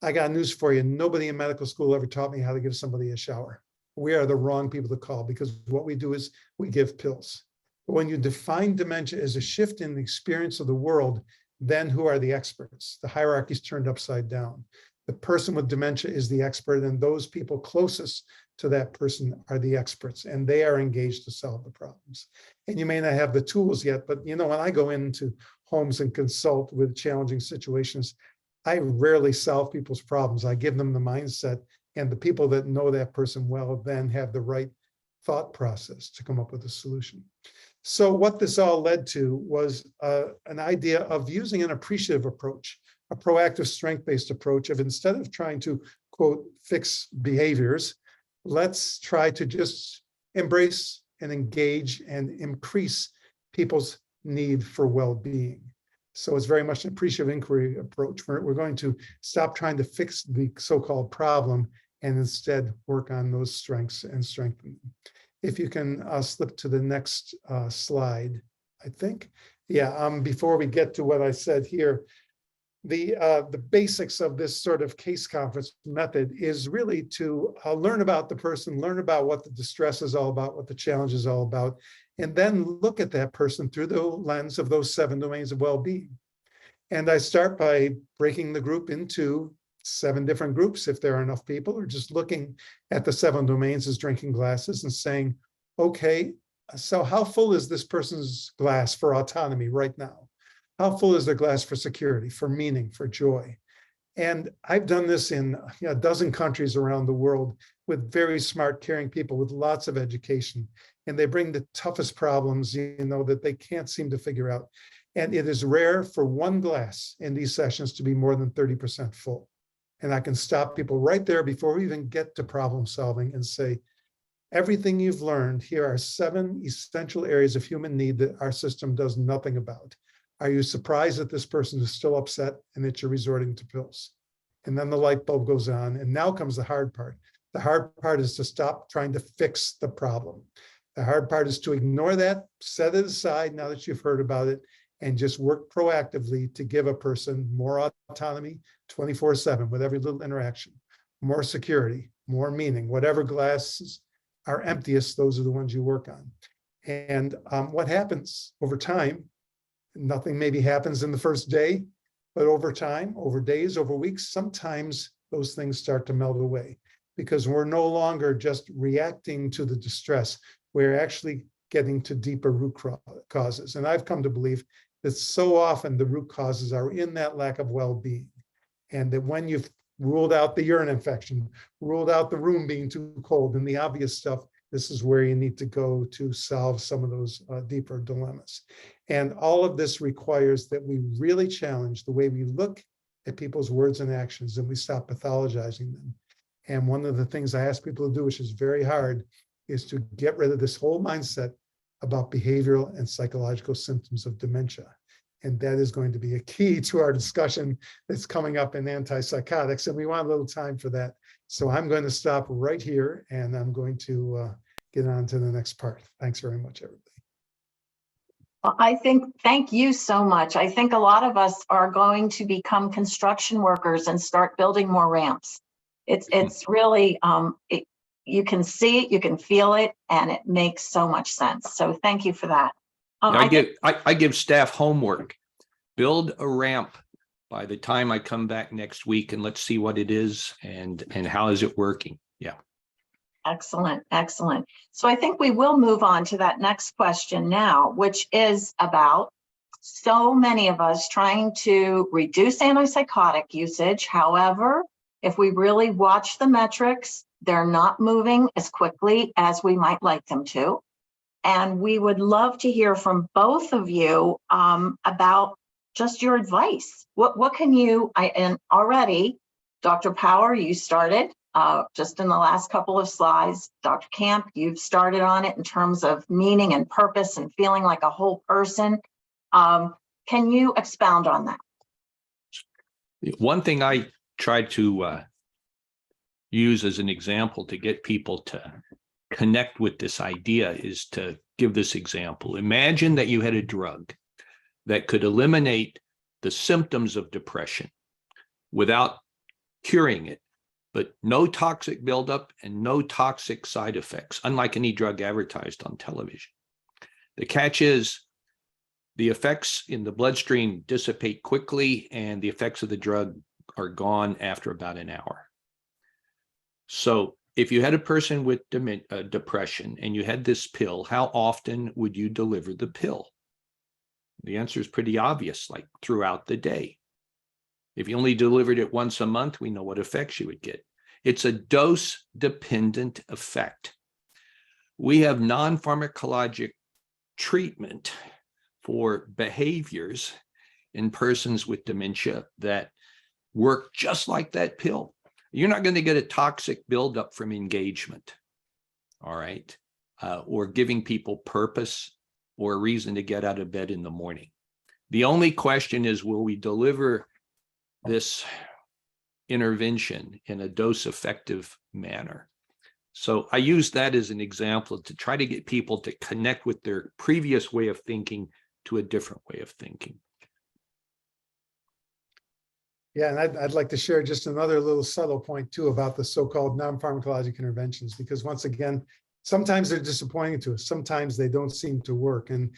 I got news for you. Nobody in medical school ever taught me how to give somebody a shower. We are the wrong people to call, because what we do is we give pills. But when you define dementia as a shift in the experience of the world, then who are the experts? The hierarchy's turned upside down. The person with dementia is the expert, and those people closest to that person are the experts, and they are engaged to solve the problems. And you may not have the tools yet, but when I go into homes and consult with challenging situations, I rarely solve people's problems. I give them the mindset, and the people that know that person well then have the right thought process to come up with a solution. So what this all led to was an idea of using an appreciative approach, a proactive strength-based approach of, instead of trying to, quote, fix behaviors, let's try to just embrace and engage and increase people's need for well-being. So it's very much an appreciative inquiry approach. We're going to stop trying to fix the so-called problem and instead work on those strengths and strengthen them. If you can slip to the next slide, I think. Yeah, before we get to what I said here, the basics of this sort of case conference method is really to learn about the person, learn about what the distress is all about, what the challenge is all about, and then look at that person through the lens of those 7 domains of well-being. And I start by breaking the group into 7 different groups, if there are enough people, or just looking at the 7 domains as drinking glasses and saying, okay, so how full is this person's glass for autonomy right now? How full is their glass for security, for meaning, for joy? And I've done this in a dozen countries around the world with very smart, caring people with lots of education. And they bring the toughest problems, that they can't seem to figure out. And it is rare for one glass in these sessions to be more than 30% full. And I can stop people right there before we even get to problem solving and say, everything you've learned, here are 7 essential areas of human need that our system does nothing about. Are you surprised that this person is still upset and that you're resorting to pills? And then the light bulb goes on, and now comes the hard part. The hard part is to stop trying to fix the problem. The hard part is to ignore that, set it aside now that you've heard about it, and just work proactively to give a person more autonomy 24/7 with every little interaction, more security, more meaning. Whatever glasses are emptiest, those are the ones you work on. And what happens over time, nothing maybe happens in the first day, but over time, over days, over weeks, sometimes those things start to melt away, because we're no longer just reacting to the distress. We're actually getting to deeper root causes. And I've come to believe that so often the root causes are in that lack of well-being. And that when you've ruled out the urine infection, ruled out the room being too cold and the obvious stuff, this is where you need to go to solve some of those deeper dilemmas. And all of this requires that we really challenge the way we look at people's words and actions, and we stop pathologizing them. And one of the things I ask people to do, which is very hard, is to get rid of this whole mindset about behavioral and psychological symptoms of dementia. And that is going to be a key to our discussion that's coming up in antipsychotics. And we want a little time for that. So I'm going to stop right here, and I'm going to get on to the next part. Thanks very much, everybody. Well, thank you so much. I think a lot of us are going to become construction workers and start building more ramps. It's really, you can see it, you can feel it, and it makes so much sense. So thank you for that. I give staff homework. Build a ramp by the time I come back next week, and let's see what it is and how is it working. Yeah. Excellent, excellent. So I think we will move on to that next question now, which is about so many of us trying to reduce antipsychotic usage. However, if we really watch the metrics, they're not moving as quickly as we might like them to. And we would love to hear from both of you about just your advice. What can you, and already, Dr. Power, you started. just in the last couple of slides. Dr. Camp, you've started on it in terms of meaning and purpose and feeling like a whole person. Can you expound on that? One thing I tried to use as an example to get people to connect with this idea is to give this example. Imagine that you had a drug that could eliminate the symptoms of depression without curing it, but no toxic buildup and no toxic side effects, unlike any drug advertised on television. The catch is the effects in the bloodstream dissipate quickly, and the effects of the drug are gone after about an hour. So if you had a person with depression and you had this pill, how often would you deliver the pill? The answer is pretty obvious, like throughout the day. If you only delivered it once a month, we know what effects you would get. It's a dose-dependent effect. We have non-pharmacologic treatment for behaviors in persons with dementia that work just like that pill. You're not going to get a toxic buildup from engagement, all right, or giving people purpose or a reason to get out of bed in the morning. The only question is, will we deliver this intervention in a dose-effective manner? So I use that as an example to try to get people to connect with their previous way of thinking to a different way of thinking. Yeah, and I'd like to share just another little subtle point too about the so-called non-pharmacologic interventions, because once again, sometimes they're disappointing to us. Sometimes they don't seem to work. And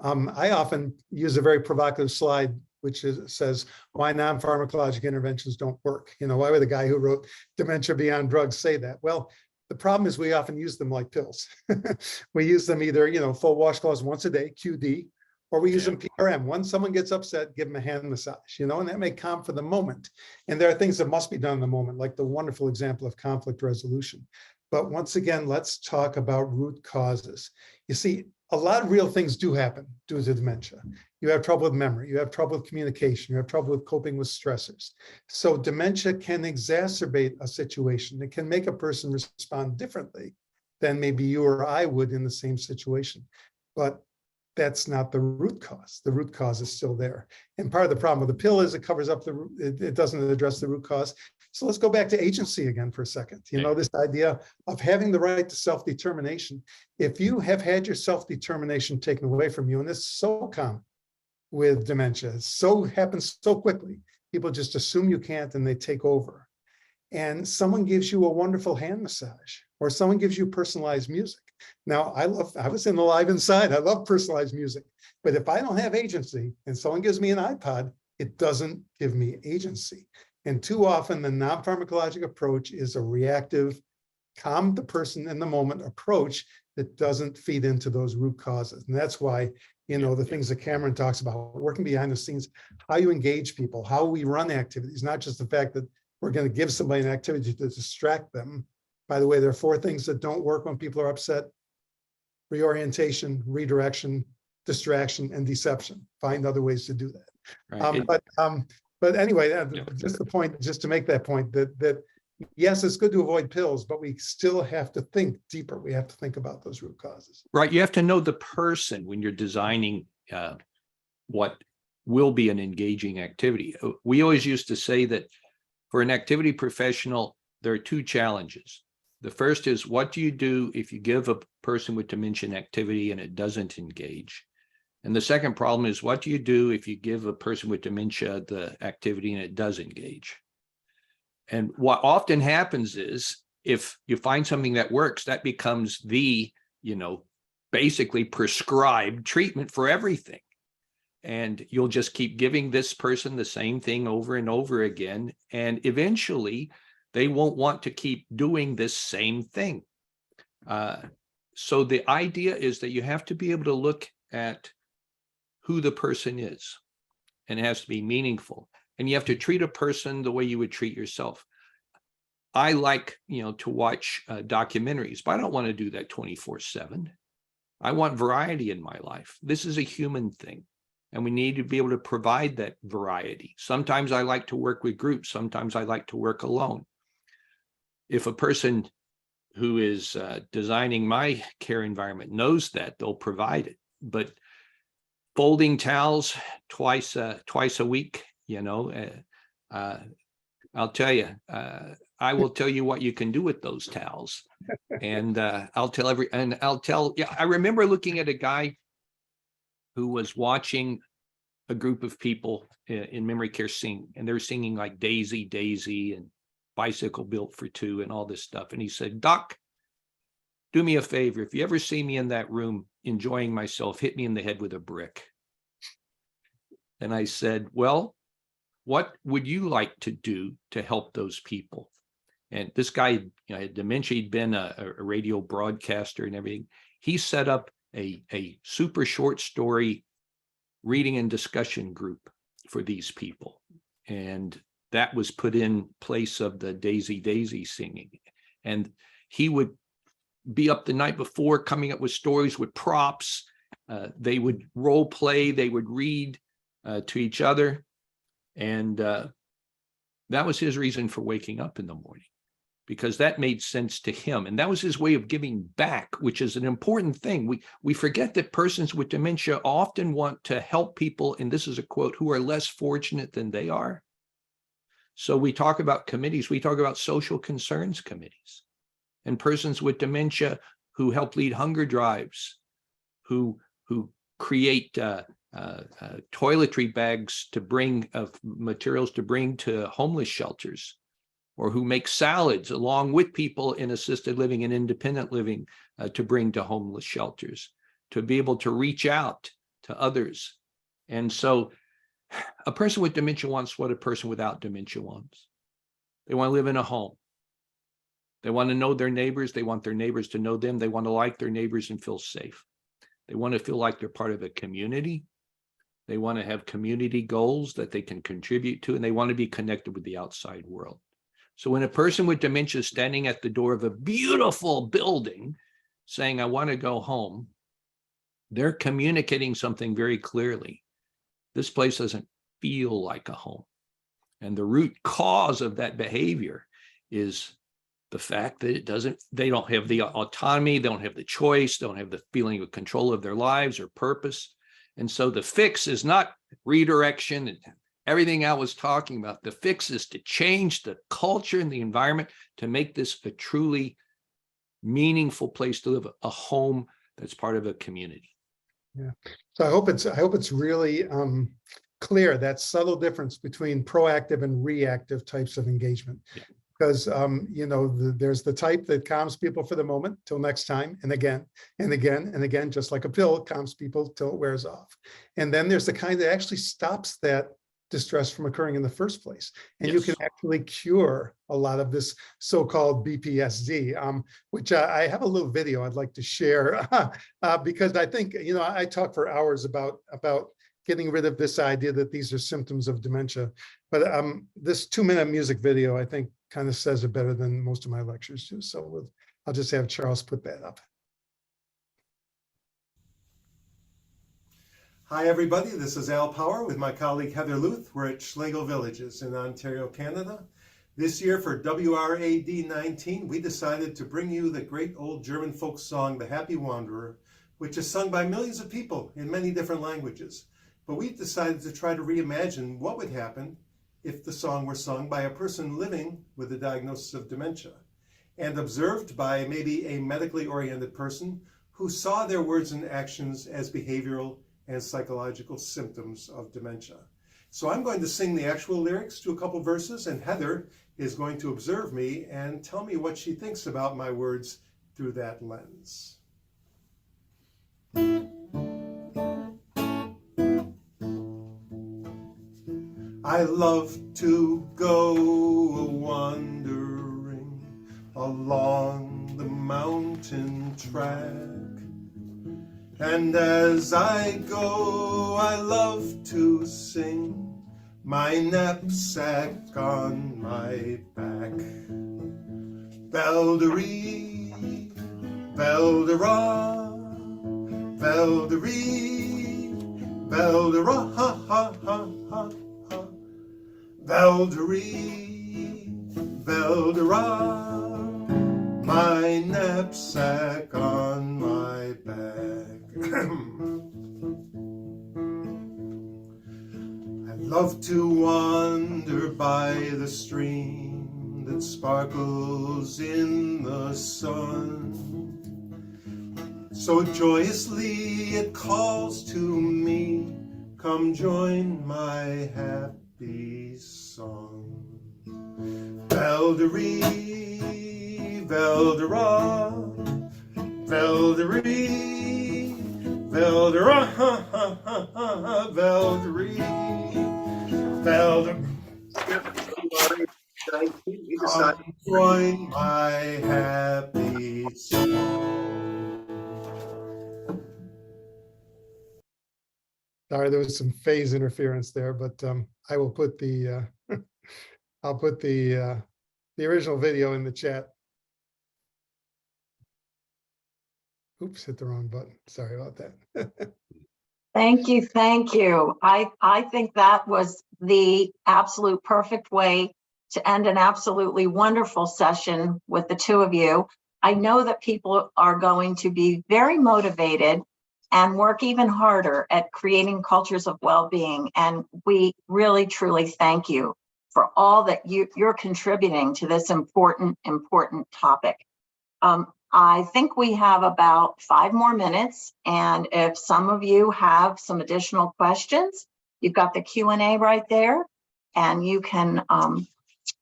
I often use a very provocative slide, which says why non-pharmacologic interventions don't work. You know, why would the guy who wrote Dementia Beyond Drugs say that? Well, the problem is we often use them like pills. We use them either, you know, full washcloths once a day, QD, or we use them PRM. When someone gets upset, give them a hand massage, you know, and that may calm for the moment. And there are things that must be done in the moment, like the wonderful example of conflict resolution. But once again, let's talk about root causes. You see, a lot of real things do happen due to dementia. You have trouble with memory, you have trouble with communication, you have trouble with coping with stressors. So dementia can exacerbate a situation. It can make a person respond differently than maybe you or I would in the same situation. But that's not the root cause. The root cause is still there. And part of the problem with the pill is it covers up the root, it doesn't address the root cause. So let's go back to agency again for a second. You know, this idea of having the right to self-determination. If you have had your self-determination taken away from you, and this is so common with dementia, so happens so quickly, people just assume you can't and they take over. And someone gives you a wonderful hand massage, or someone gives you personalized music. Now, I was in the Live Inside. I love personalized music. But if I don't have agency and someone gives me an iPod, it doesn't give me agency. And too often, the non-pharmacologic approach is a reactive, calm the person in the moment approach that doesn't feed into those root causes. And that's why, you know, the things that Cameron talks about, working behind the scenes, how you engage people, how we run activities, not just the fact that we're going to give somebody an activity to distract them. By the way, there are 4 things that don't work when people are upset: reorientation, redirection, distraction, and deception. Find other ways to do that. Right. But anyway, just the point, just to make that point, that yes, it's good to avoid pills, but we still have to think deeper. We have to think about those root causes. Right. You have to know the person when you're designing what will be an engaging activity. We always used to say that for an activity professional, there are 2 challenges. The first is, what do you do if you give a person with dementia an activity and it doesn't engage? And the second problem is, what do you do if you give a person with dementia the activity and it does engage? And what often happens is, if you find something that works, that becomes the, you know, basically prescribed treatment for everything. And you'll just keep giving this person the same thing over and over again. And eventually, they won't want to keep doing this same thing. So the idea is that you have to be able to look at who the person is, and it has to be meaningful. And you have to treat a person the way you would treat yourself. I like, you know, to watch documentaries, but I don't want to do that 24/7. I want variety in my life. This is a human thing, and we need to be able to provide that variety. Sometimes I like to work with groups. Sometimes I like to work alone. if a person who is designing my care environment knows that, they'll provide it. But folding towels twice a week, I'll tell you, I will tell you what you can do with those towels. And I remember looking at a guy who was watching a group of people in memory care sing, and they're singing like Daisy, Daisy, and Bicycle Built for Two and all this stuff. And he said, Doc, do me a favor. If you ever see me in that room enjoying myself, hit me in the head with a brick. And I said, well, what would you like to do to help those people? And this guy, had dementia, he'd been a radio broadcaster and everything. He set up a super short story reading and discussion group for these people. And that was put in place of the Daisy, Daisy singing. And he would be up the night before coming up with stories with props. They would role play, they would read to each other. And that was his reason for waking up in the morning, because that made sense to him. And that was his way of giving back, which is an important thing. We forget that persons with dementia often want to help people, and this is a quote, who are less fortunate than they are. So we talk about committees, we talk about social concerns committees, and persons with dementia who help lead hunger drives, who create toiletry bags to bring materials to bring to homeless shelters, or who make salads along with people in assisted living and independent living to bring to homeless shelters, to be able to reach out to others. And so a person with dementia wants what a person without dementia wants. They want to live in a home. They want to know their neighbors. They want their neighbors to know them. They want to like their neighbors and feel safe. They want to feel like they're part of a community. They want to have community goals that they can contribute to, and they want to be connected with the outside world. So when a person with dementia is standing at the door of a beautiful building saying, I want to go home, they're communicating something very clearly. This place doesn't feel like a home. And the root cause of that behavior is the fact that they don't have the autonomy, they don't have the choice, they don't have the feeling of control of their lives or purpose. And so the fix is not redirection and everything I was talking about. The fix is to change the culture and the environment to make this a truly meaningful place to live, a home that's part of a community. Yeah. So I hope it's really clear, that subtle difference between proactive and reactive types of engagement. Yeah. Because there's the type that calms people for the moment till next time, and again and again and again, just like a pill calms people till it wears off. And then there's the kind that actually stops that distress from occurring in the first place. And Yes. you can actually cure a lot of this so-called BPSD, which I have a little video I'd like to share because I think, I talk for hours about getting rid of this idea that these are symptoms of dementia. But this 2-minute music video, I think, kind of says it better than most of my lectures do. So I'll just have Charles put that up. Hi, everybody. This is Al Power with my colleague Heather Luth. We're at Schlegel Villages in Ontario, Canada. This year for WRAD 19, we decided to bring you the great old German folk song, The Happy Wanderer, which is sung by millions of people in many different languages. But we decided to try to reimagine what would happen if the song were sung by a person living with a diagnosis of dementia and observed by maybe a medically oriented person who saw their words and actions as behavioral and psychological symptoms of dementia. So I'm going to sing the actual lyrics to a couple verses, and Heather is going to observe me and tell me what she thinks about my words through that lens. I love to go wandering along the mountain track, and as I go I love to sing my knapsack on my back. Belderie, Beldera, Belderie, Beldera, ha ha ha ha. Belderie, Beldera, my knapsack on my back. I love to wander by the stream that sparkles in the sun. So joyously it calls to me, come join my happy song. Veldere, Veldera, Veldere, Veldera, Veldere, Veldere. Come join my happy song. Sorry, there was some phase interference there, but I will put the I'll put the original video in the chat. Oops, hit the wrong button. Sorry about that. Thank you, thank you. I think that was the absolute perfect way to end an absolutely wonderful session with the two of you. I know that people are going to be very motivated and work even harder at creating cultures of well-being. And we really, truly thank you for all that you're contributing to this important topic. I think we have about 5 more minutes. And if some of you have some additional questions, you've got the Q&A right there and you can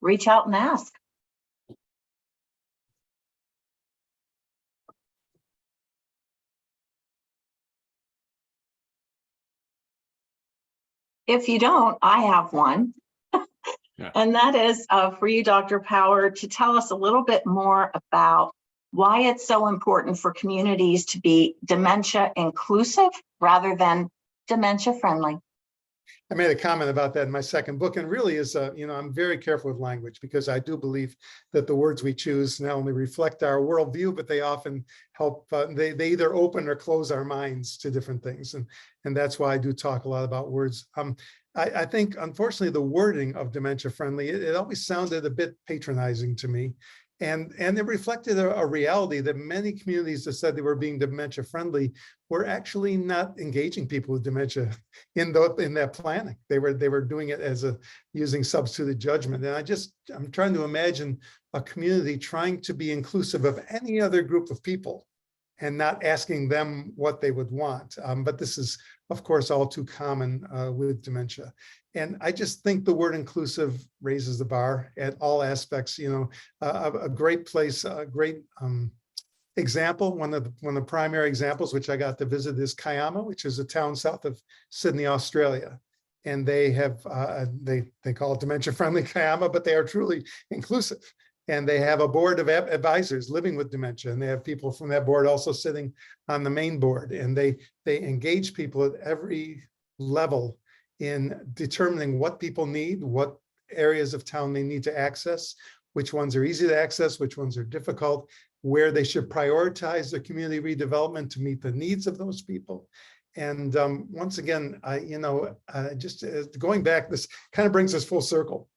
reach out and ask. If you don't, I have one. Yeah. And that is for you, Dr. Power, to tell us a little bit more about why it's so important for communities to be dementia inclusive rather than dementia friendly. I made a comment about that in my second book, and really is, I'm very careful with language because I do believe that the words we choose not only reflect our worldview, but they often help, they either open or close our minds to different things. And that's why I do talk a lot about words. I think, unfortunately, the wording of dementia friendly, it always sounded a bit patronizing to me. And it reflected a reality that many communities that said they were being dementia friendly were actually not engaging people with dementia in that planning. They were doing it as using substituted judgment. And I'm trying to imagine a community trying to be inclusive of any other group of people and not asking them what they would want. But this is, of course, all too common with dementia. And I just think the word inclusive raises the bar at all aspects. A great place, a great example, one of the primary examples, which I got to visit, is Kiama, which is a town south of Sydney, Australia. And they have, they call it dementia friendly Kiama, but they are truly inclusive. And they have a board of advisors living with dementia, and they have people from that board also sitting on the main board. And they engage people at every level in determining what people need, what areas of town they need to access, which ones are easy to access, which ones are difficult, where they should prioritize their community redevelopment to meet the needs of those people. And once again, just going back, this kind of brings us full circle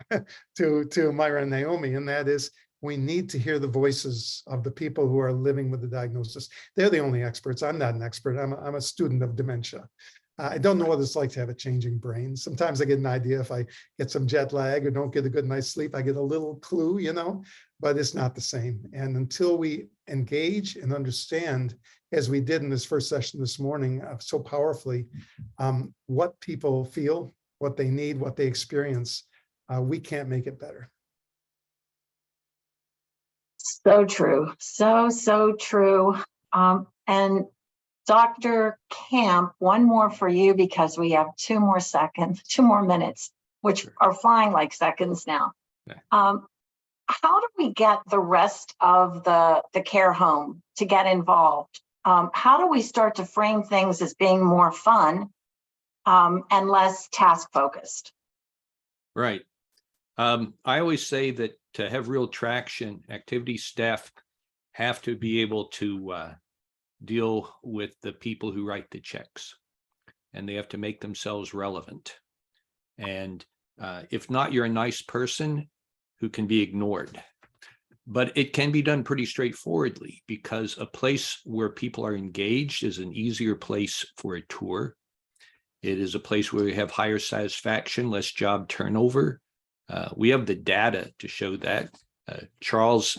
to Myra and Naomi, and that is, we need to hear the voices of the people who are living with the diagnosis. They're the only experts. I'm not an expert. I'm a student of dementia. I don't know what it's like to have a changing brain. Sometimes I get an idea if I get some jet lag or don't get a good night's sleep. I get a little clue, but it's not the same. And until we engage and understand, as we did in this first session this morning so powerfully, what people feel, what they need, what they experience, we can't make it better. So true. So true. And Dr. Camp, one more for you, because we have 2 more minutes, which are flying like seconds now. Okay. How do we get the rest of the care home to get involved? How do we start to frame things as being more fun and less task focused? Right. I always say that to have real traction, activity staff have to be able to deal with the people who write the checks, and they have to make themselves relevant. And if not, you're a nice person who can be ignored. But it can be done pretty straightforwardly, because a place where people are engaged is an easier place for a tour. It is a place where we have higher satisfaction, less job turnover. We have the data to show that. Charles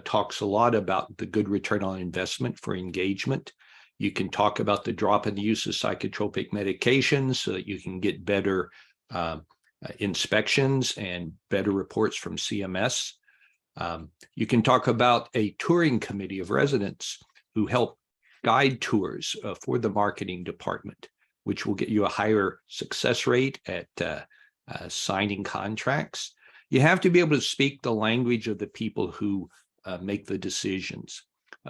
talks a lot about the good return on investment for engagement. You can talk about the drop in the use of psychotropic medications so that you can get better inspections and better reports from CMS. You can talk about a touring committee of residents who help guide tours for the marketing department, which will get you a higher success rate at signing contracts. You have to be able to speak the language of the people who make the decisions.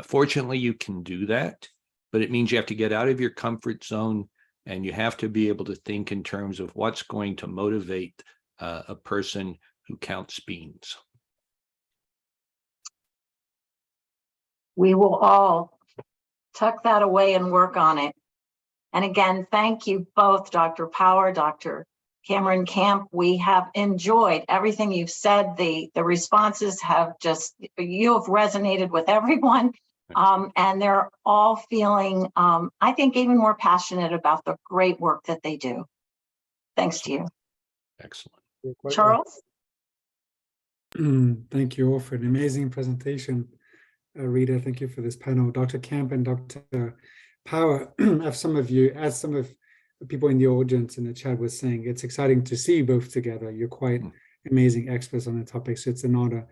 Fortunately, you can do that, but it means you have to get out of your comfort zone, and you have to be able to think in terms of what's going to motivate a person who counts beans. We will all tuck that away and work on it. And again, thank you both, Dr. Power, Dr. Cameron Camp. We have enjoyed everything you've said. The responses have just, you have resonated with everyone. And they're all feeling, I think, even more passionate about the great work that they do. Thanks to you. Excellent. Charles? Thank you all for an amazing presentation. Rita, thank you for this panel. Dr. Camp and Dr. Power, as some of the people in the audience in the chat was saying, it's exciting to see you both together. You're quite amazing experts on the topic, so it's an honor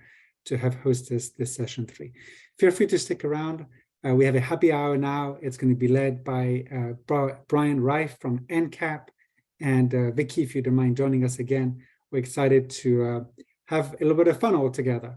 to have hosted this session 3. Feel free to stick around. We have a happy hour now. It's going to be led by Brian Reif from NCAP, and Vicky, if you don't mind joining us again. We're excited to have a little bit of fun all together.